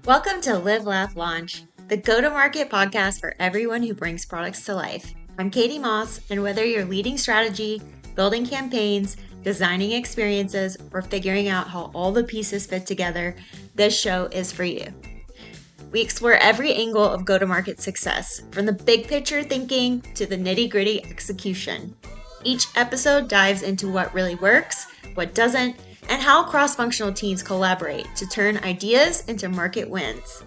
Welcome to Live, Laugh, Launch, the go-to-market podcast for everyone who brings products to life. I'm Katie Moss, and whether you're leading strategy, building campaigns, designing experiences, or figuring out how all the pieces fit together, this show is for you. We explore every angle of go-to-market success, from the big picture thinking to the nitty-gritty execution. Each episode dives into what really works, what doesn't, and how cross-functional teams collaborate to turn ideas into market wins.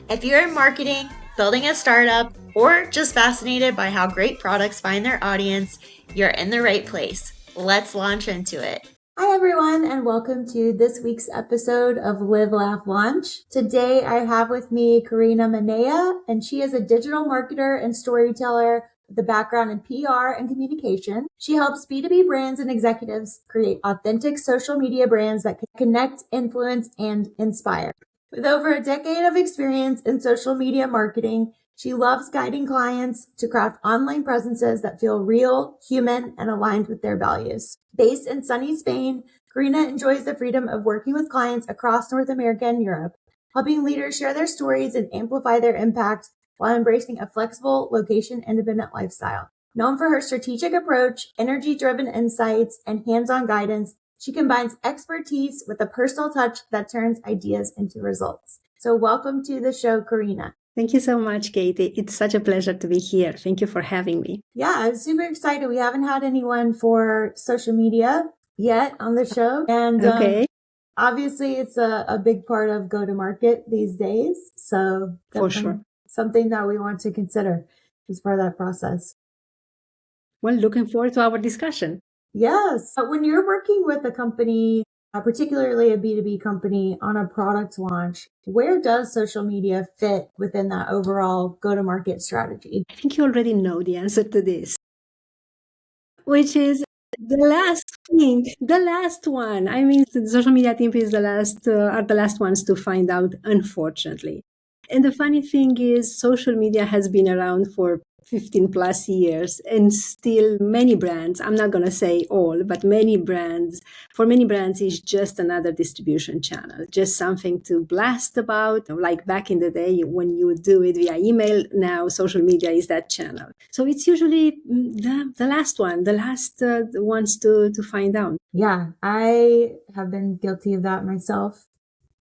If you're in marketing, building a startup, or just fascinated by how great products find their audience, you're in the right place. Let's launch into it. Hi everyone, and welcome to this week's episode of Live, Laugh, Launch. Today I have with me Corina Manea, and she is a digital marketer and storyteller with a background in PR and communication. She helps B2B brands and executives create authentic social media brands that can connect, influence, and inspire. With over a decade of experience in social media marketing, she loves guiding clients to craft online presences that feel real, human, and aligned with their values. Based in sunny Spain, Corina enjoys the freedom of working with clients across North America and Europe, helping leaders share their stories and amplify their impact while embracing a flexible, location-independent lifestyle. Known for her strategic approach, energy-driven insights, and hands-on guidance, she combines expertise with a personal touch that turns ideas into results. So welcome to the show, Corina. Thank you so much, Katie. It's such a pleasure to be here. Thank you for having me. Yeah, I'm super excited. We haven't had anyone for social media yet on the show. And obviously, it's a big part of go-to-market these days. So for sure, something that we want to consider as part of that process. Well, looking forward to our discussion. Yes. When you're working with a company, particularly a B2B company on a product launch, where does social media fit within that overall go-to-market strategy? I think you already know the answer to this, which is the last one. I mean, the social media team is are the last ones to find out, unfortunately. And the funny thing is, social media has been around for 15 plus years, and still many brands, I'm not going to say all, but for many brands, is just another distribution channel, just something to blast about. Like back in the day when you would do it via email, now social media is that channel. So it's usually the last ones to find out. Yeah, I have been guilty of that myself,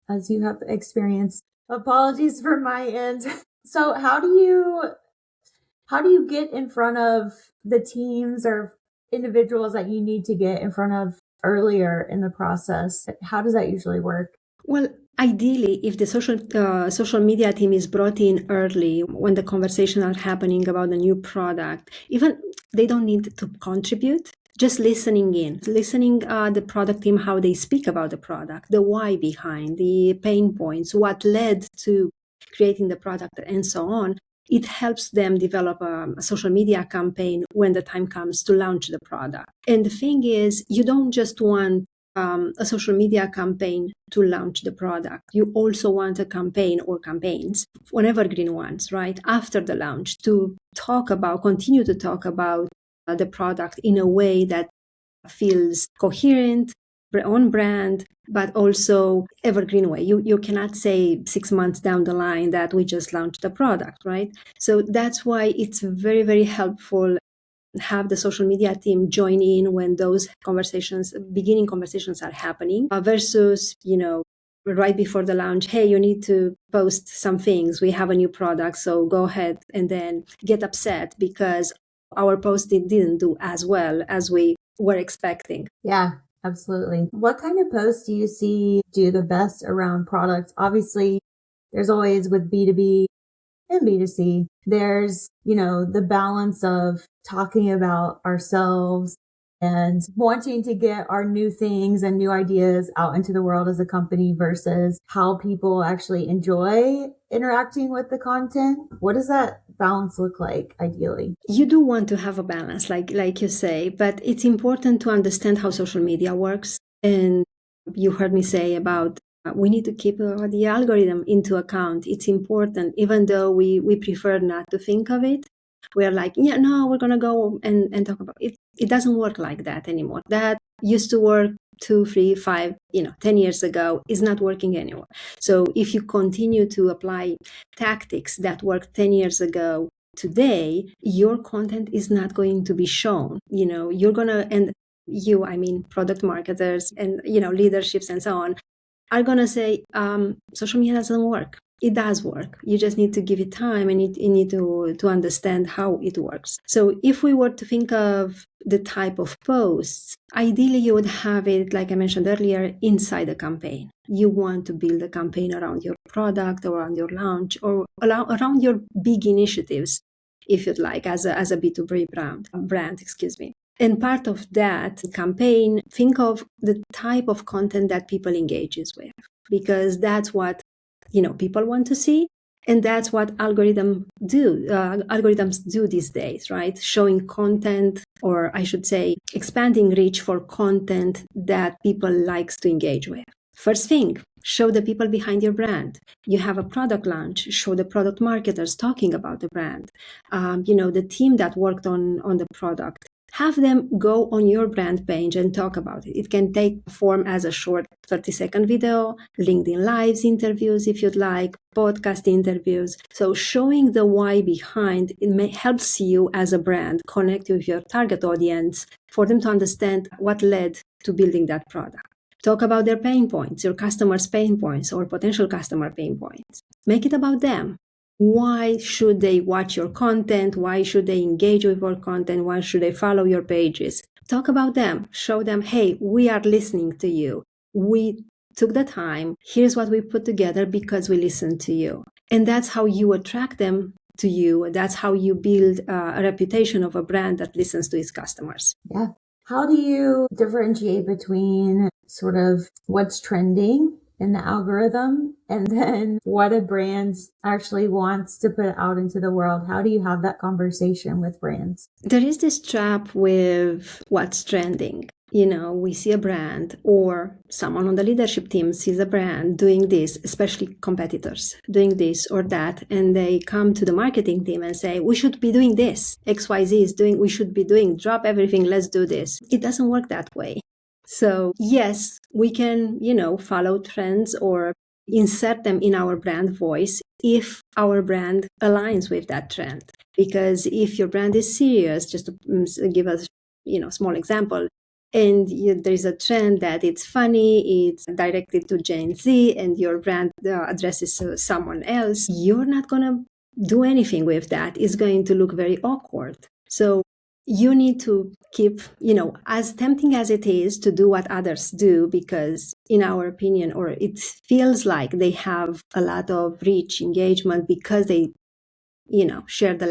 as you have experienced. Apologies for my end. So how do you get in front of the teams or individuals that you need to get in front of earlier in the process? How does that usually work? Well, ideally, if the social media team is brought in early when the conversations are happening about the new product, even they don't need to contribute. Just listening the product team, how they speak about the product, the why behind, the pain points, what led to creating the product, and so on. It helps them develop a social media campaign when the time comes to launch the product. And the thing is, you don't just want a social media campaign to launch the product. You also want a campaign or campaigns, whatever green ones, right, after the launch to continue to talk about the product in a way that feels coherent, on brand, but also evergreen way. You cannot say 6 months down the line that we just launched the product, right? So that's why it's very, very helpful have the social media team join in when those beginning conversations are happening versus, right before the launch, hey, you need to post some things. We have a new product, so go ahead, and then get upset because our post didn't do as well as we were expecting. Yeah, absolutely. What kind of posts do you see do the best around products? Obviously, there's always with B2B and B2C, there's, the balance of talking about ourselves and wanting to get our new things and new ideas out into the world as a company versus how people actually enjoy interacting with the content. What does that balance look like ideally? You do want to have a balance, like you say, but it's important to understand how social media works. And you heard me say about we need to keep the algorithm into account. It's important, even though we prefer not to think of it. We're like, we're going to go and talk about it. It doesn't work like that anymore. That used to work 2, 3, 5, 10 years ago is not working anymore. So if you continue to apply tactics that worked 10 years ago today, your content is not going to be shown. You're going to, and I mean, product marketers and, leaderships and so on are going to say, social media doesn't work. It does work. You just need to give it time and you need to understand how it works. So if we were to think of the type of posts, ideally you would have it, like I mentioned earlier, inside a campaign. You want to build a campaign around your product, around your launch, or around your big initiatives, if you'd like, as a B2B brand, excuse me. And part of that campaign, think of the type of content that people engages with, because that's what people want to see, and that's what algorithms do these days, right? Showing content, or I should say, expanding reach for content that people likes to engage with. First thing, show the people behind your brand. You have a product launch, show the product marketers talking about the brand. The team that worked on the product. Have them go on your brand page and talk about it. It can take form as a short 30-second video, LinkedIn Lives interviews if you'd like, podcast interviews. So showing the why behind it helps you as a brand connect with your target audience for them to understand what led to building that product. Talk about their pain points, your customers' pain points or potential customer pain points. Make it about them. Why should they watch your content? Why should they engage with your content? Why should they follow your pages? Talk about them. Show them, hey, we are listening to you. We took the time. Here's what we put together because we listened to you. And that's how you attract them to you. That's how you build a reputation of a brand that listens to its customers. Yeah. How do you differentiate between sort of what's trending in the algorithm and then what a brand actually wants to put out into the world? How do you have that conversation with brands? There is this trap with what's trending. We see a brand or someone on the leadership team sees a brand doing this, especially competitors doing this or that. And they come to the marketing team and say, we should be doing this. XYZ is doing, we should be doing, drop everything. Let's do this. It doesn't work that way. So yes, we can, follow trends or insert them in our brand voice if our brand aligns with that trend. Because if your brand is serious, just to give us, small example, and there's a trend that it's funny, it's directed to Gen Z, and your brand addresses someone else, you're not going to do anything with that. It's going to look very awkward. So you need to keep, as tempting as it is to do what others do, because in our opinion, or it feels like they have a lot of reach, engagement, because they share the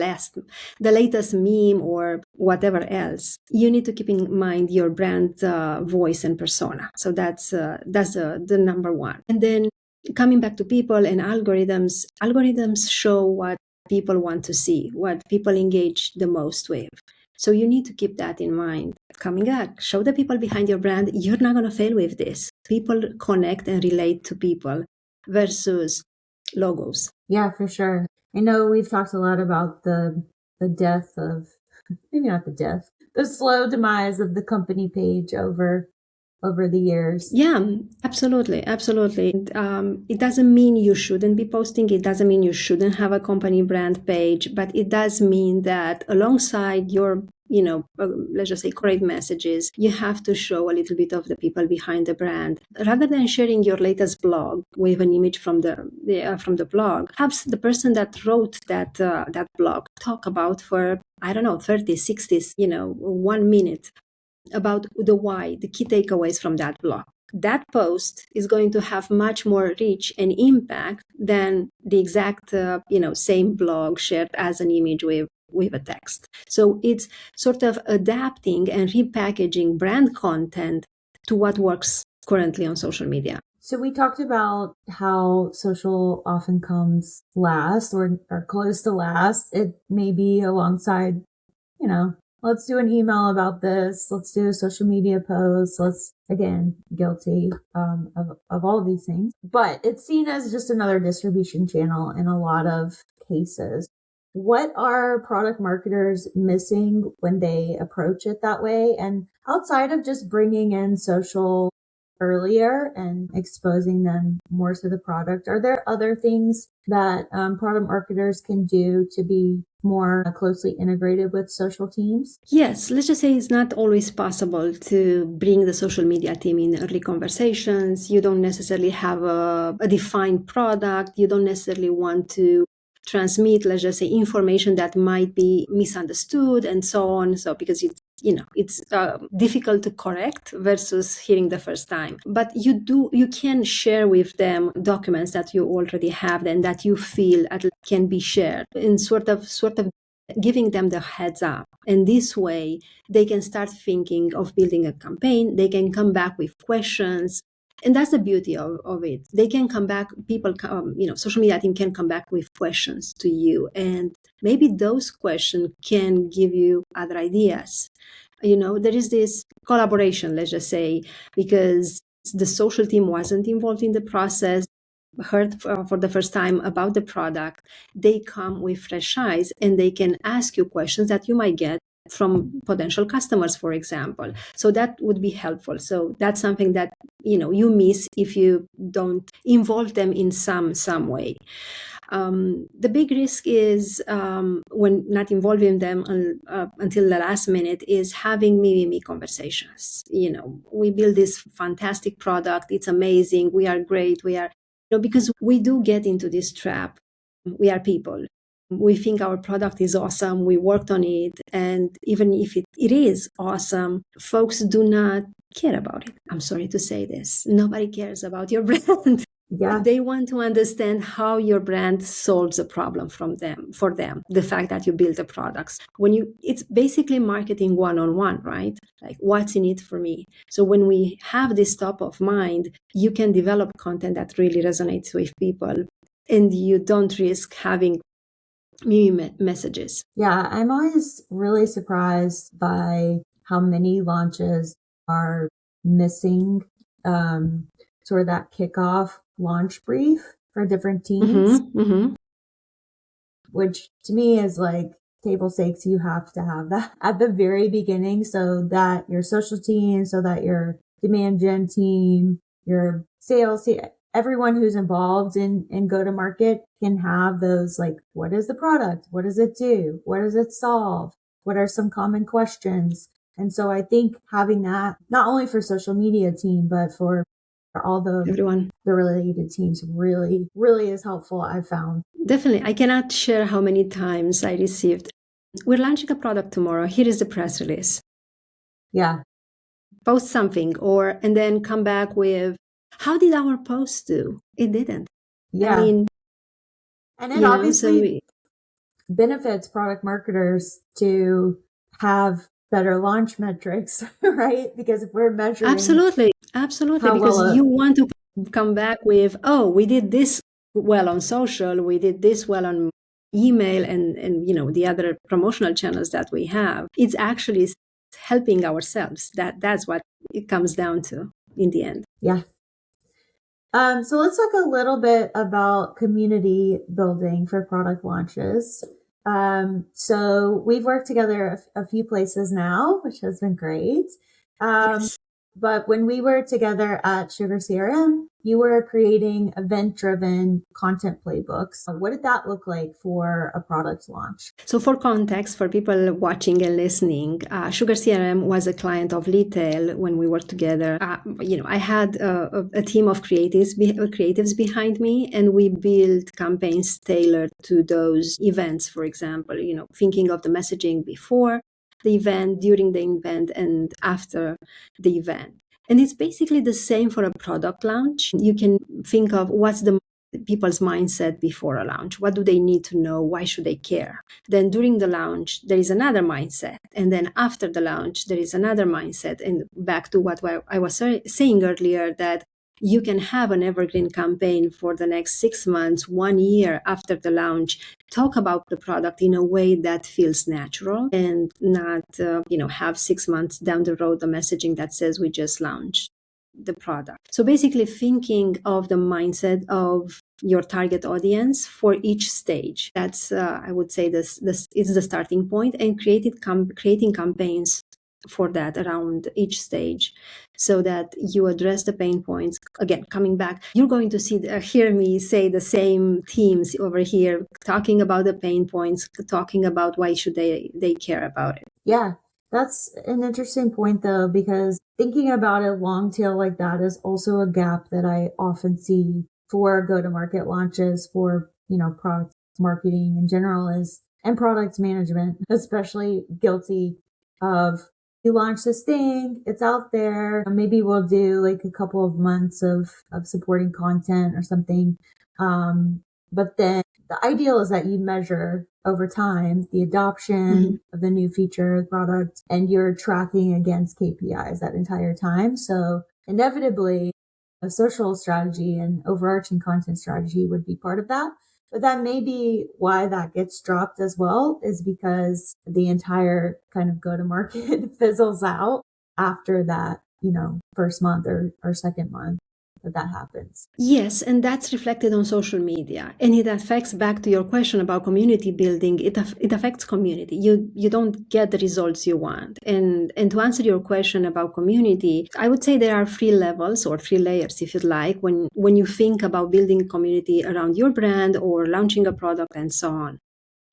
latest meme or whatever else. You need to keep in mind your brand voice and persona. So that's the number one. And then coming back to people and algorithms show what people want to see, what people engage the most with. So you need to keep that in mind. Coming back, show the people behind your brand. You're not going to fail with this. People connect and relate to people versus logos. Yeah, for sure. I know we've talked a lot about the death of, maybe not the death, the slow demise of the company page over the years. Yeah, absolutely. It doesn't mean you shouldn't be posting. It doesn't mean you shouldn't have a company brand page, but it does mean that alongside your, let's just say great messages, you have to show a little bit of the people behind the brand. Rather than sharing your latest blog with an image from the blog, have the person that wrote that blog talk about for, 30, 60, 1 minute about the why, the key takeaways from that blog. That post is going to have much more reach and impact than the exact, same blog shared as an image with a text. So it's sort of adapting and repackaging brand content to what works currently on social media. So we talked about how social often comes last or close to last. It may be alongside, let's do an email about this. Let's do a social media post. Let's, again, guilty of all these things. But it's seen as just another distribution channel in a lot of cases. what are product marketers missing when they approach it that way? And outside of just bringing in social earlier and exposing them more to the product, are there other things that product marketers can do to be more closely integrated with social teams? Yes, let's just say it's not always possible to bring the social media team in early conversations. You don't necessarily have a defined product. You don't necessarily want to transmit, let's just say, information that might be misunderstood and so on. So because it's difficult to correct versus hearing the first time. But you can share with them documents that you already have and that you feel can be shared in sort of giving them the heads up. And this way they can start thinking of building a campaign. They can come back with questions. And that's the beauty of it. They can come back, social media team can come back with questions to you. And maybe those questions can give you other ideas. There is this collaboration, let's just say, because the social team wasn't involved in the process, heard for the first time about the product. They come with fresh eyes and they can ask you questions that you might get from potential customers, for example. So that would be helpful. So that's something that you miss if you don't involve them in some way. The big risk is when not involving them until the last minute is having me conversations. We build this fantastic product. It's amazing. We are great. We are, because we do get into this trap. We are people. We think our product is awesome. We worked on it. And even if it is awesome, folks do not care about it. I'm sorry to say this. Nobody cares about your brand. Yeah. They want to understand how your brand solves a problem for them, the fact that you build the products. It's basically marketing one-on-one, right? Like, what's in it for me? So when we have this top of mind, you can develop content that really resonates with people, and you don't risk having messages. Yeah, I'm always really surprised by how many launches are missing sort of that kickoff launch brief for different teams, which to me is like table stakes. You have to have that at the very beginning so that your social team, so that your demand gen team, your sales team, everyone who's involved in go-to-market can have those, like, what is the product? What does it do? What does it solve? What are some common questions? And so I think having that, not only for social media team, but for all everyone, the related teams, really, really is helpful, I've found. Definitely. I cannot share how many times I received, we're launching a product tomorrow. Here is the press release. Yeah. Post something, and then come back with, how did our post do? It didn't. Yeah. I mean, and it obviously benefits product marketers to have better launch metrics, right? Because if we're measuring. Absolutely. Because you want to come back with, oh, we did this well on social, we did this well on email and the other promotional channels that we have. It's actually helping ourselves. That's what it comes down to in the end. Yeah. So let's talk a little bit about community building for product launches. So we've worked together a few places now, which has been great. Yes. But when we were together at Sugar CRM, you were creating event-driven content playbooks. What did that look like for a product launch? So for context, for people watching and listening, Sugar CRM was a client of Retail when we worked together. I had a team of creatives behind me, and we built campaigns tailored to those events, for example, thinking of the messaging before the event, during the event, and after the event. And it's basically the same for a product launch. You can think of what's the people's mindset before a launch. What do they need to know? Why should they care? Then during the launch, there is another mindset. And then after the launch, there is another mindset. And back to what I was saying earlier, that you can have an evergreen campaign for the next 6 months, 1 year after the launch, talk about the product in a way that feels natural and not, have 6 months down the road, the messaging that says we just launched. the product. So basically thinking of the mindset of your target audience for each stage. That's, I would say, this is the starting point, and creating campaigns for that around each stage so that you address the pain points. Again, coming back, you're going to hear me say the same themes over here, talking about the pain points, talking about why should they care about it. Yeah, that's an interesting point though, because thinking about a long tail like that is also a gap that I often see for go-to-market launches for, product marketing in general and product management, especially guilty of, you launch this thing, it's out there. Maybe we'll do like a couple of months of supporting content or something. But then the ideal is that you measure over time the adoption of the new feature product, and you're tracking against KPIs that entire time. So inevitably a social strategy and overarching content strategy would be part of that. But that may be why that gets dropped as well, is because the entire kind of go-to-market fizzles out after that, first month or second month that happens. Yes, and that's reflected on social media, and it affects, back to your question about community building, it affects community. You don't get the results you want. And to answer your question about community, I would say there are 3 levels or 3 layers, if you'd like, when you think about building community around your brand or launching a product and so on.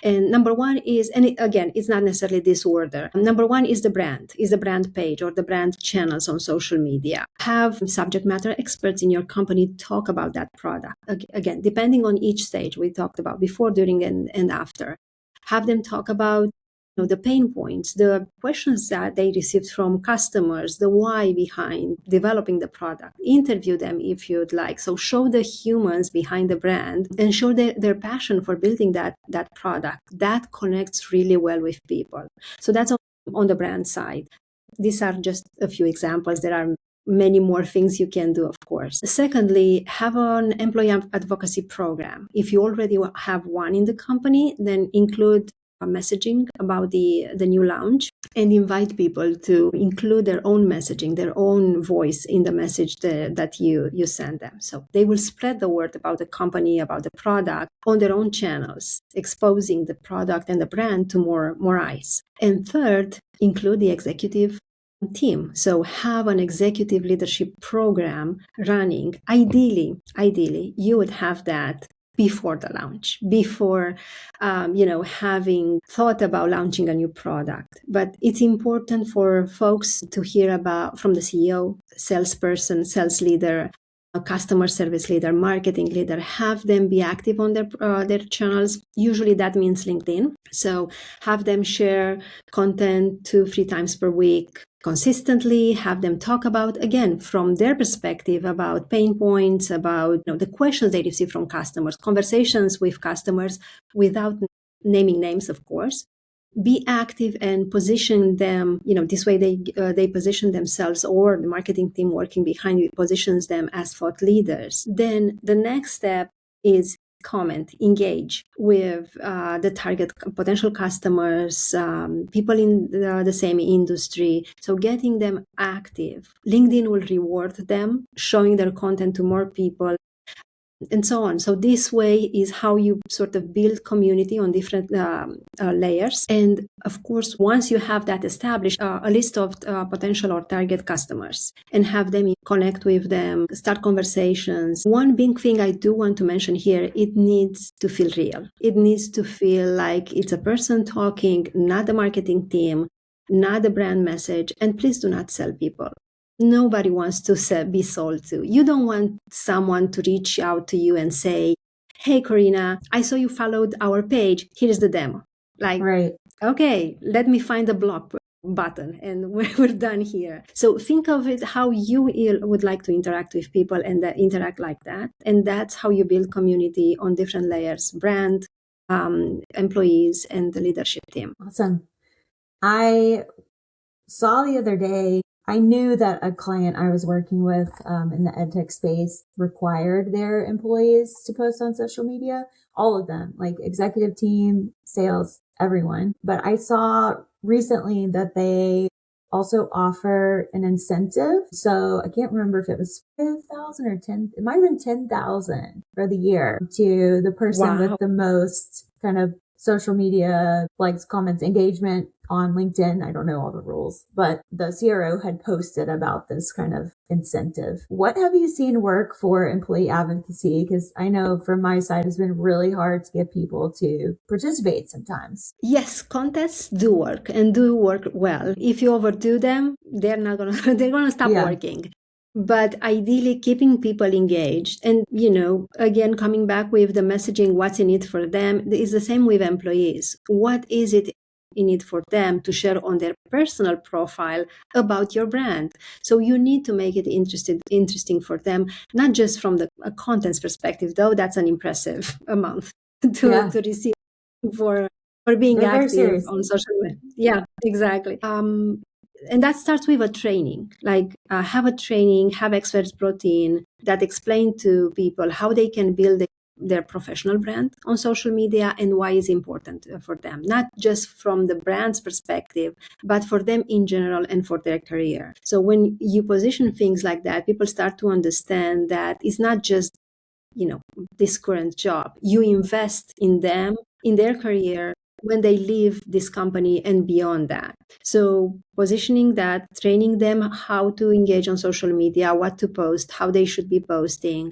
And number one is, and again, it's not necessarily this order. Number one is the brand page or the brand channels on social media. Have subject matter experts in your company talk about that product. Again, depending on each stage we talked about before, during, and after. Have them talk about the pain points, the questions that they received from customers, the why behind developing the product. Interview them if you'd like. So show the humans behind the brand and show their passion for building that product. That connects really well with people. So that's on the brand side. These are just a few examples. There are many more things you can do, of course. Secondly, have an employee advocacy program. If you already have one in the company, then include messaging about the new launch, and invite people to include their own messaging, their own voice in the message that you send them. So they will spread the word about the company, about the product on their own channels, exposing the product and the brand to more eyes. And third, include the executive team. So have an executive leadership program running. Ideally, you would have that before the launch, before, having thought about launching a new product. But it's important for folks to hear about from the CEO, salesperson, sales leader, a customer service leader, marketing leader, have them be active on their channels. Usually that means LinkedIn. So have them share content 2-3 times per week consistently, have them talk about, again, from their perspective, about pain points, about the questions they receive from customers, conversations with customers without naming names, of course. Be active and position them, this way they position themselves, or the marketing team working behind you positions them as thought leaders. Then the next step is comment, engage with the target potential customers, people in the same industry. So getting them active. LinkedIn will reward them, showing their content to more people, and so on. So this way is how you sort of build community on different layers. And of course, once you have that established, a list of potential or target customers, and have them connect with them, start conversations. One big thing I do want to mention here, it needs to feel real. It needs to feel like it's a person talking, not the marketing team, not the brand message. And please do not sell people. Nobody wants to be sold to. You don't want someone to reach out to you and say, hey, Corina, I saw you followed our page. Here's the demo. Like, right. Okay, let me find the block button and we're done here. So think of it how you would like to interact with people, and interact like that. And that's how you build community on different layers: brand, employees, and the leadership team. Awesome. I saw the other day, I knew that a client I was working with in the edtech space required their employees to post on social media, all of them, like executive team, sales, everyone. But I saw recently that they also offer an incentive. So I can't remember if it was 5,000 or 10, it might have been 10,000 for the year to the person with the most kind of social media likes, comments, engagement on LinkedIn. I don't know all the rules, but the CRO had posted about this kind of incentive. What have you seen work for employee advocacy? Because I know from my side, it's been really hard to get people to participate sometimes. Yes, contests do work and do work well. If you overdo them, they're not gonna they're gonna stop working. But ideally keeping people engaged and, again, coming back with the messaging, what's in it for them is the same with employees. What is it in it for them to share on their personal profile about your brand? So you need to make it interesting for them, not just from the contents perspective, though that's an impressive amount to receive for being active on social media. Yeah, exactly. And that starts with a training, like have a training, have experts brought in that explain to people how they can build their professional brand on social media and why it's important for them, not just from the brand's perspective, but for them in general and for their career. So when you position things like that, people start to understand that it's not just, this current job. You invest in them, in their career, when they leave this company and beyond that. So positioning that, training them how to engage on social media, what to post, how they should be posting,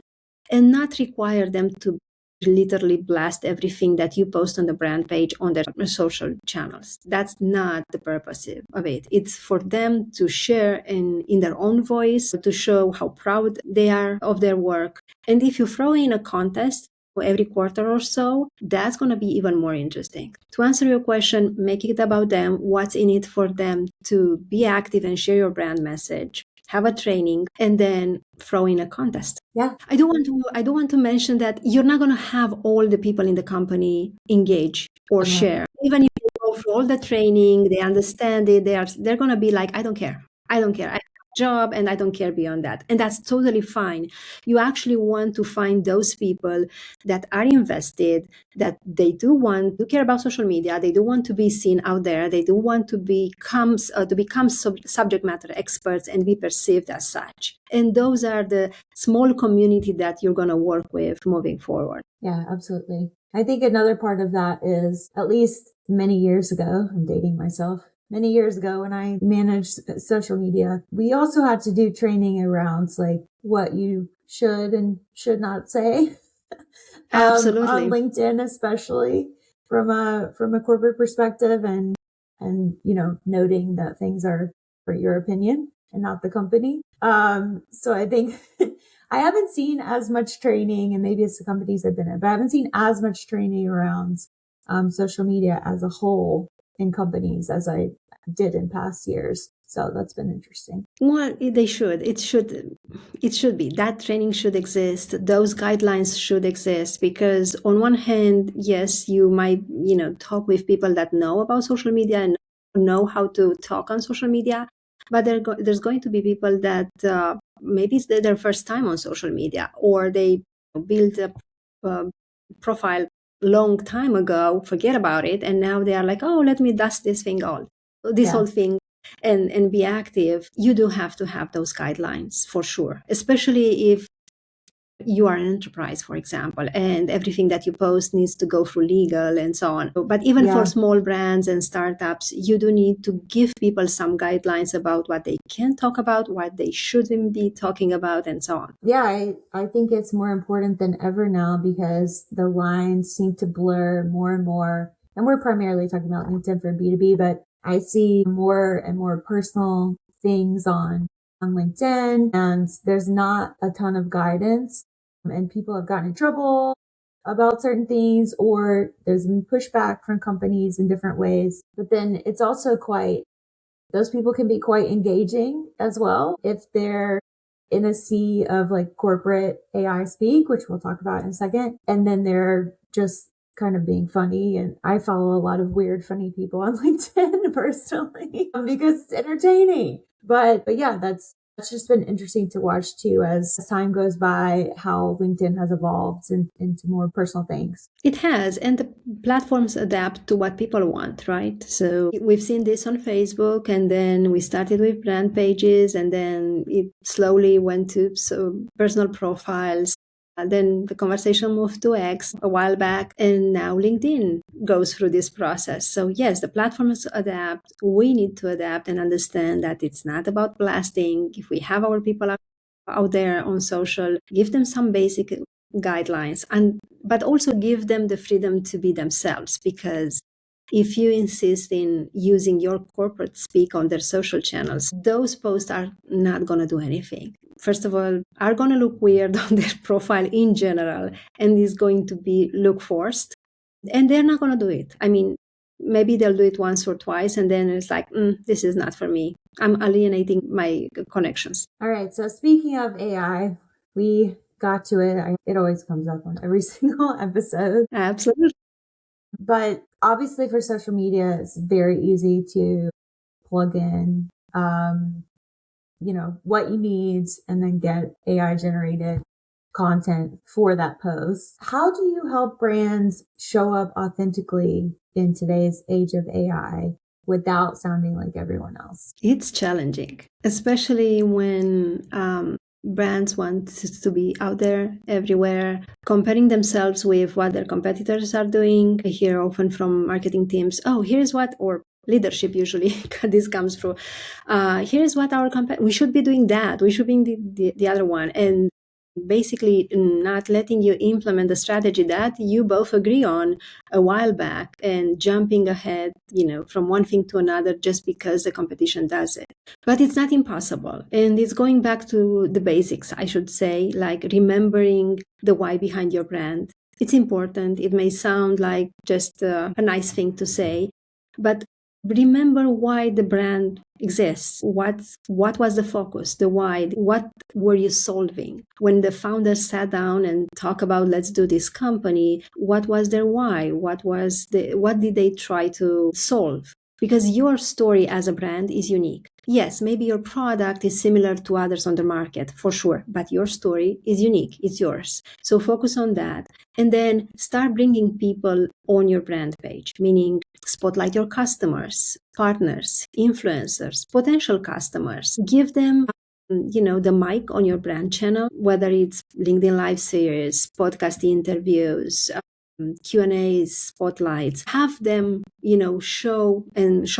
and not require them to literally blast everything that you post on the brand page on their social channels. That's not the purpose of it. It's for them to share in their own voice, to show how proud they are of their work. And if you throw in a contest every quarter or so, that's going to be even more interesting. To answer your question, make it about them, what's in it for them to be active and share your brand message, have a training, and then throw in a contest. Yeah. I do want to mention that you're not going to have all the people in the company engage or share. Even if you go through all the training, they understand it, they're going to be like, I don't care. I have a job and I don't care beyond that. And that's totally fine. You actually want to find those people that are invested, that they do want to care about social media, they do want to be seen out there, they do want to become subject matter experts and be perceived as such. And those are the small community that you're going to work with moving forward. Yeah, absolutely. I think another part of that is, at least many years ago, I'm dating myself, many years ago when I managed social media, we also had to do training around like what you should and should not say. Absolutely. On LinkedIn, especially from a corporate perspective, and noting that things are for your opinion and not the company. So I think I haven't seen as much training, and maybe it's the companies I've been in, but I haven't seen as much training around social media as a whole in companies as I did in past years. So that's been interesting. Well, they should. It should be. That training should exist. Those guidelines should exist because on one hand, yes, you might, talk with people that know about social media and know how to talk on social media, but there's going to be people that maybe it's their first time on social media, or they build a profile long time ago, forget about it, and now they are like, oh, let me dust this whole thing and be active. You do have to have those guidelines for sure, especially if you are an enterprise, for example, and everything that you post needs to go through legal and so on. But even for small brands and startups, you do need to give people some guidelines about what they can talk about, what they shouldn't be talking about, and so on. Yeah, I think it's more important than ever now because the lines seem to blur more and more. And we're primarily talking about LinkedIn for B2B, but I see more and more personal things on LinkedIn, and there's not a ton of guidance, and people have gotten in trouble about certain things, or there's been pushback from companies in different ways. But then it's also those people can be quite engaging as well if they're in a sea of like corporate AI speak, which we'll talk about in a second. And then they're just kind of being funny. And I follow a lot of weird, funny people on LinkedIn personally because it's entertaining. But yeah, that's It's just been interesting to watch too as time goes by how LinkedIn has evolved into more personal things. It has, and the platforms adapt to what people want, right? So we've seen this on Facebook, and then we started with brand pages, and then it slowly went to personal profiles. And then the conversation moved to X a while back, and now LinkedIn goes through this process. So yes, the platforms adapt. We need to adapt and understand that it's not about blasting. If we have our people out there on social, give them some basic guidelines, but also give them the freedom to be themselves, because if you insist in using your corporate speak on their social channels, those posts are not going to do anything. First of all, are going to look weird on their profile in general, and is going to look forced, and they're not going to do it. I mean, maybe they'll do it once or twice, and then it's like, this is not for me. I'm alienating my connections. All right. So speaking of AI, we got to it. It always comes up on every single episode. Absolutely. But obviously for social media, it's very easy to plug in, what you need and then get AI generated content for that post. How do you help brands show up authentically in today's age of AI without sounding like everyone else? It's challenging, especially when brands want to be out there everywhere, comparing themselves with what their competitors are doing. I hear often from marketing teams, here's what, or leadership usually, this comes through, here's what we should be doing that, we should be the other one. And basically not letting you implement the strategy that you both agree on a while back, and jumping ahead, from one thing to another just because the competition does it. But it's not impossible. And it's going back to the basics, I should say, like remembering the why behind your brand. It's important. It may sound like just a nice thing to say, but remember why the brand exists. What was the focus, the why? What were you solving? When the founders sat down and talked about, let's do this company, what was their why? What did they try to solve? Because your story as a brand is unique. Yes, maybe your product is similar to others on the market, for sure, but your story is unique. It's yours. So focus on that. And then start bringing people on your brand page, meaning spotlight your customers, partners, influencers, potential customers. Give them the mic on your brand channel, whether it's LinkedIn Live series, podcast interviews, Q&As, spotlights. Have them, show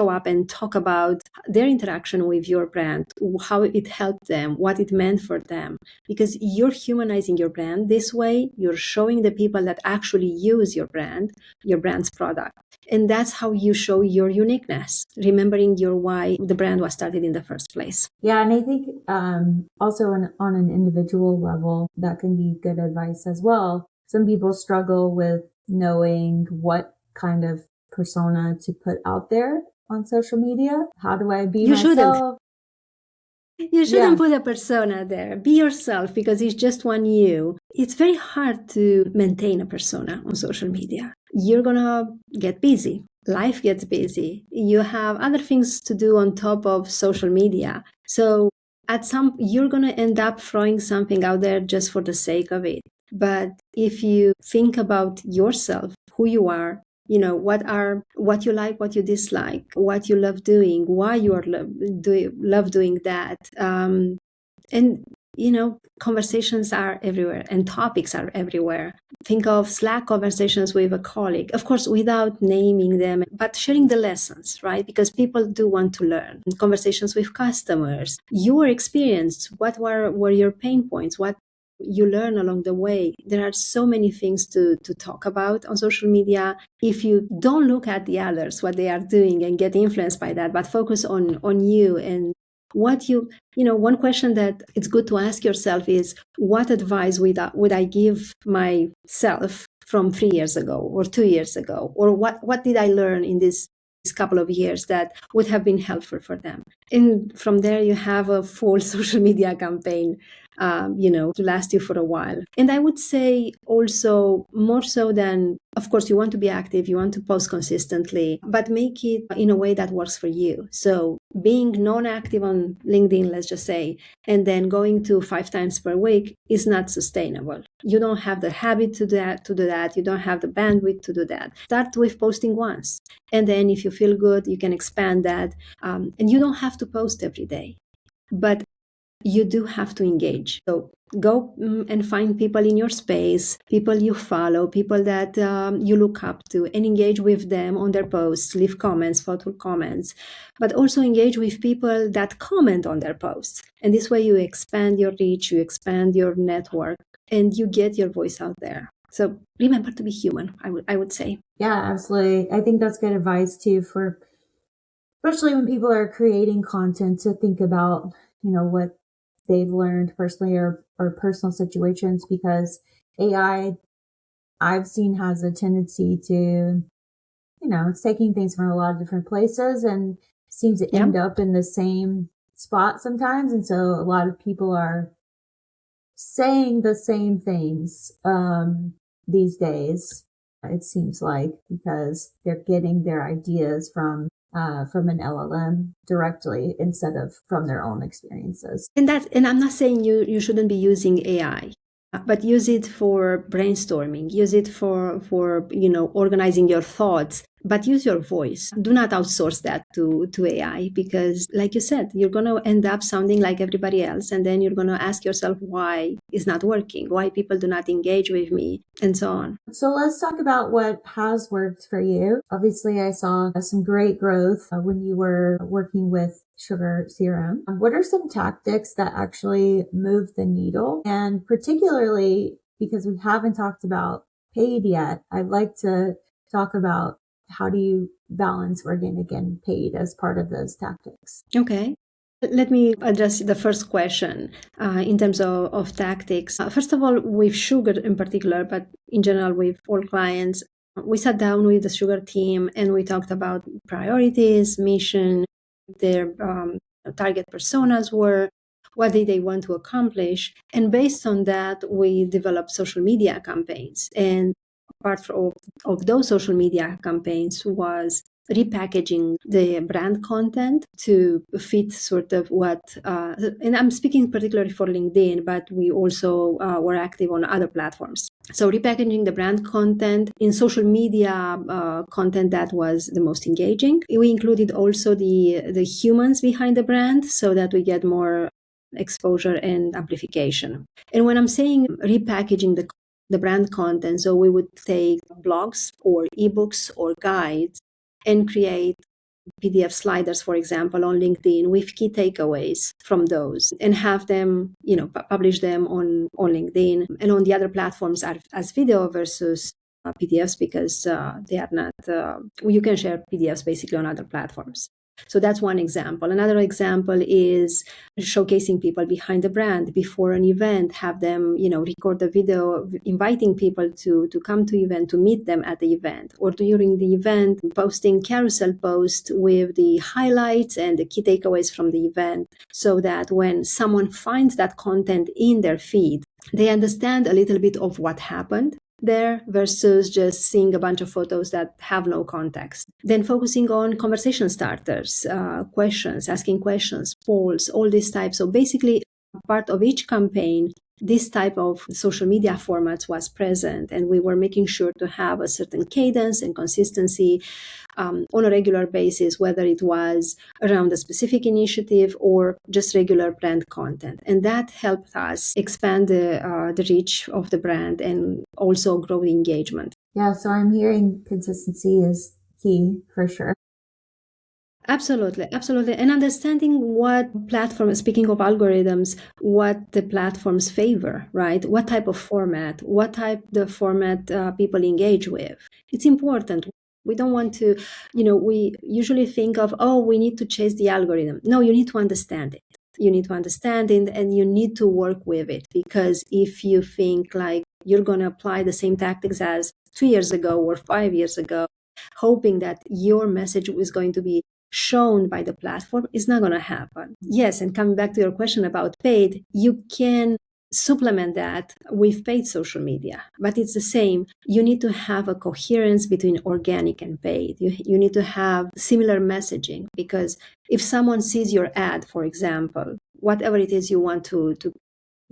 up and talk about their interaction with your brand, how it helped them, what it meant for them. Because you're humanizing your brand this way. You're showing the people that actually use your brand's product. And that's how you show your uniqueness, remembering your why the brand was started in the first place. Yeah, and I think also on an individual level, that can be good advice as well. Some people struggle with knowing what kind of persona to put out there on social media. How do I be myself? You shouldn't put a persona there. Be yourself, because it's just one you. It's very hard to maintain a persona on social media. You're going to get busy. Life gets busy. You have other things to do on top of social media. So you're going to end up throwing something out there just for the sake of it. But if you think about yourself, who you are, what you like, what you dislike, what you love doing, why you love doing that. And conversations are everywhere and topics are everywhere. Think of Slack conversations with a colleague, of course, without naming them, but sharing the lessons, right? Because people do want to learn. Conversations with customers, your experience, what were your pain points, what you learn along the way. There are so many things to talk about on social media. If you don't look at the others, what they are doing, and get influenced by that, but focus on you and what one question that it's good to ask yourself is, what advice would I give myself from 3 years ago or 2 years ago? Or what did I learn in this couple of years that would have been helpful for them? And from there, you have a full social media campaign, to last you for a while. And I would say also, more so than, of course, you want to be active, you want to post consistently, but make it in a way that works for you. So being non-active on LinkedIn, let's just say, and then going to 5 times per week is not sustainable. You don't have the habit to do that. You don't have the bandwidth to do that. Start with posting once. And then if you feel good, you can expand that. And you don't have to post every day. But you do have to engage. So go and find people in your space, people you follow, people that you look up to, and engage with them on their posts, leave comments, thoughtful comments, but also engage with people that comment on their posts. And this way you expand your reach, you expand your network, and you get your voice out there. So remember to be human, I would say. Yeah, absolutely. I think that's good advice too, for especially when people are creating content, to think about, what they've learned personally or personal situations, because AI, I've seen, has a tendency to, it's taking things from a lot of different places and seems to end up in the same spot sometimes. And so a lot of people are saying the same things these days, it seems like, because they're getting their ideas from an LLM directly instead of from their own experiences. And I'm not saying you shouldn't be using AI, but use it for brainstorming, use it for organizing your thoughts, but use your voice. Do not outsource that to AI, because like you said, you're going to end up sounding like everybody else, and then you're going to ask yourself why it's not working, why people do not engage with me, and so on. So let's talk about what has worked for you. Obviously, I saw some great growth when you were working with Sugar Serum. What are some tactics that actually move the needle? And particularly, because we haven't talked about paid yet, I'd like to talk about, how do you balance organic and paid as part of those tactics? Okay. Let me address the first question in terms of tactics. First of all, with Sugar in particular, but in general with all clients, we sat down with the Sugar team and we talked about priorities, mission, their target personas were, what did they want to accomplish. And based on that, we developed social media campaigns. And part of those social media campaigns was repackaging the brand content to fit sort of what, and I'm speaking particularly for LinkedIn, but we also were active on other platforms. So repackaging the brand content in social media content that was the most engaging. We included also the humans behind the brand so that we get more exposure and amplification. And when I'm saying repackaging the brand content, so we would take blogs or ebooks or guides and create PDF sliders, for example, on LinkedIn with key takeaways from those, and have them, publish them on LinkedIn and on the other platforms as video versus PDFs, because they are not, you can share PDFs basically on other platforms. So that's one example. Another example is showcasing people behind the brand before an event, have them, record a video inviting people to come to event, to meet them at the event, or during the event, posting carousel posts with the highlights and the key takeaways from the event, so that when someone finds that content in their feed, they understand a little bit of what happened there versus just seeing a bunch of photos that have no context. Then focusing on conversation starters, questions, asking questions, polls, all these types. So basically, part of each campaign, this type of social media formats was present, and we were making sure to have a certain cadence and consistency on a regular basis, whether it was around a specific initiative or just regular brand content. And that helped us expand the reach of the brand and also grow the engagement. Yeah, so I'm hearing consistency is key for sure. Absolutely. And understanding what platform, speaking of algorithms, what the platforms favor, right? What type of format, the format people engage with. It's important. We don't want to, we usually think of, we need to chase the algorithm. No, you need to understand it. You need to understand it and you need to work with it, because if you think like you're going to apply the same tactics as 2 years ago or 5 years ago, hoping that your message is going to be shown by the platform, is not going to happen. Yes, and coming back to your question about paid, you can supplement that with paid social media. But it's the same. You need to have a coherence between organic and paid. You need to have similar messaging, because if someone sees your ad, for example, whatever it is you want to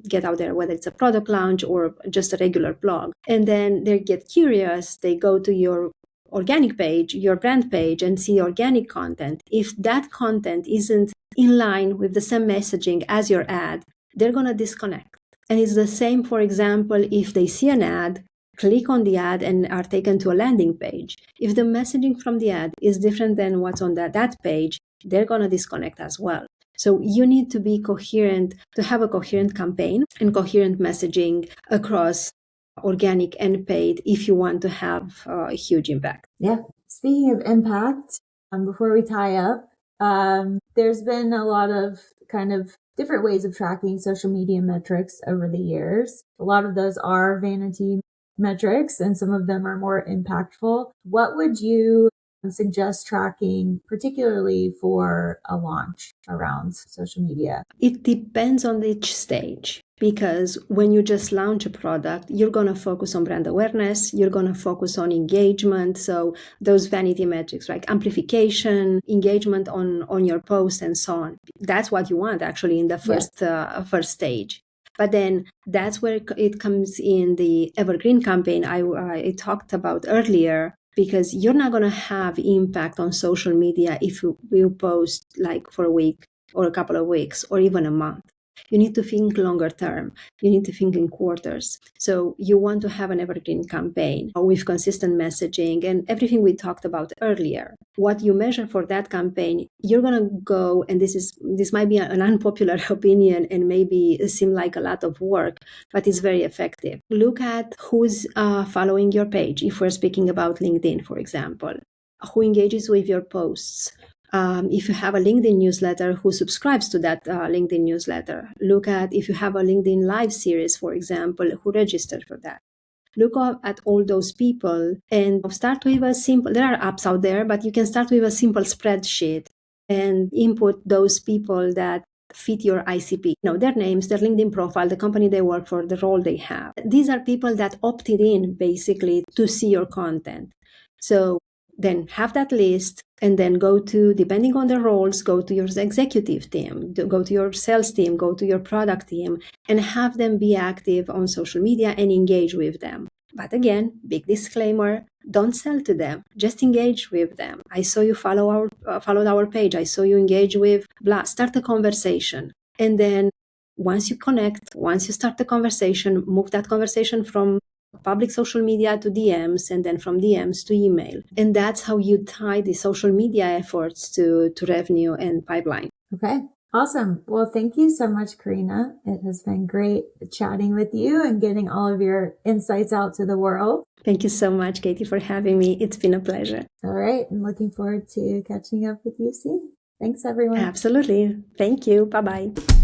get out there, whether it's a product launch or just a regular blog, and then they get curious, they go to your organic page, your brand page, and see organic content. If that content isn't in line with the same messaging as your ad, they're going to disconnect. And it's the same, for example, if they see an ad, click on the ad, and are taken to a landing page. If the messaging from the ad is different than what's on that page, they're going to disconnect as well. So you need to be coherent, to have a coherent campaign and coherent messaging across organic and paid if you want to have a huge impact. Yeah. Speaking of impact, before we tie up, there's been a lot of kind of different ways of tracking social media metrics over the years. A lot of those are vanity metrics, and some of them are more impactful. What would you suggest tracking, particularly for a launch around social media? It depends on each stage, because when you just launch a product, you're going to focus on brand awareness, you're going to focus on engagement. So those vanity metrics, like amplification, engagement on your post, and so on. That's what you want actually in the first stage. But then that's where it comes in the evergreen campaign I talked about earlier, because you're not going to have impact on social media if you post like for a week or a couple of weeks or even a month. You need to think longer term. You need to think in quarters. So you want to have an evergreen campaign with consistent messaging and everything we talked about earlier. What you measure for that campaign, you're going to go, and this might be an unpopular opinion and maybe seem like a lot of work, but it's very effective. Look at who's following your page. If we're speaking about LinkedIn, for example, who engages with your posts. If you have a LinkedIn newsletter, who subscribes to that LinkedIn newsletter. Look at if you have a LinkedIn live series, for example, who registered for that. Look at all those people and start with a simple, there are apps out there, but you can start with a simple spreadsheet and input those people that fit your ICP, their names, their LinkedIn profile, the company they work for, the role they have. These are people that opted in basically to see your content. So then have that list and then go to, depending on the roles, go to your executive team, go to your sales team, go to your product team, and have them be active on social media and engage with them. But again, big disclaimer, don't sell to them, just engage with them. I saw you followed our page. I saw you engage with blah. Start a conversation. And then once you connect, once you start the conversation, move that conversation from public social media to DMs, and then from DMs to email. And that's how you tie the social media efforts to revenue and pipeline. Okay, awesome. Well, thank you so much, Corina. It has been great chatting with you and getting all of your insights out to the world. Thank you so much, Katie, for having me. It's been a pleasure. All right. I'm looking forward to catching up with you soon. Thanks, everyone. Absolutely. Thank you. Bye-bye.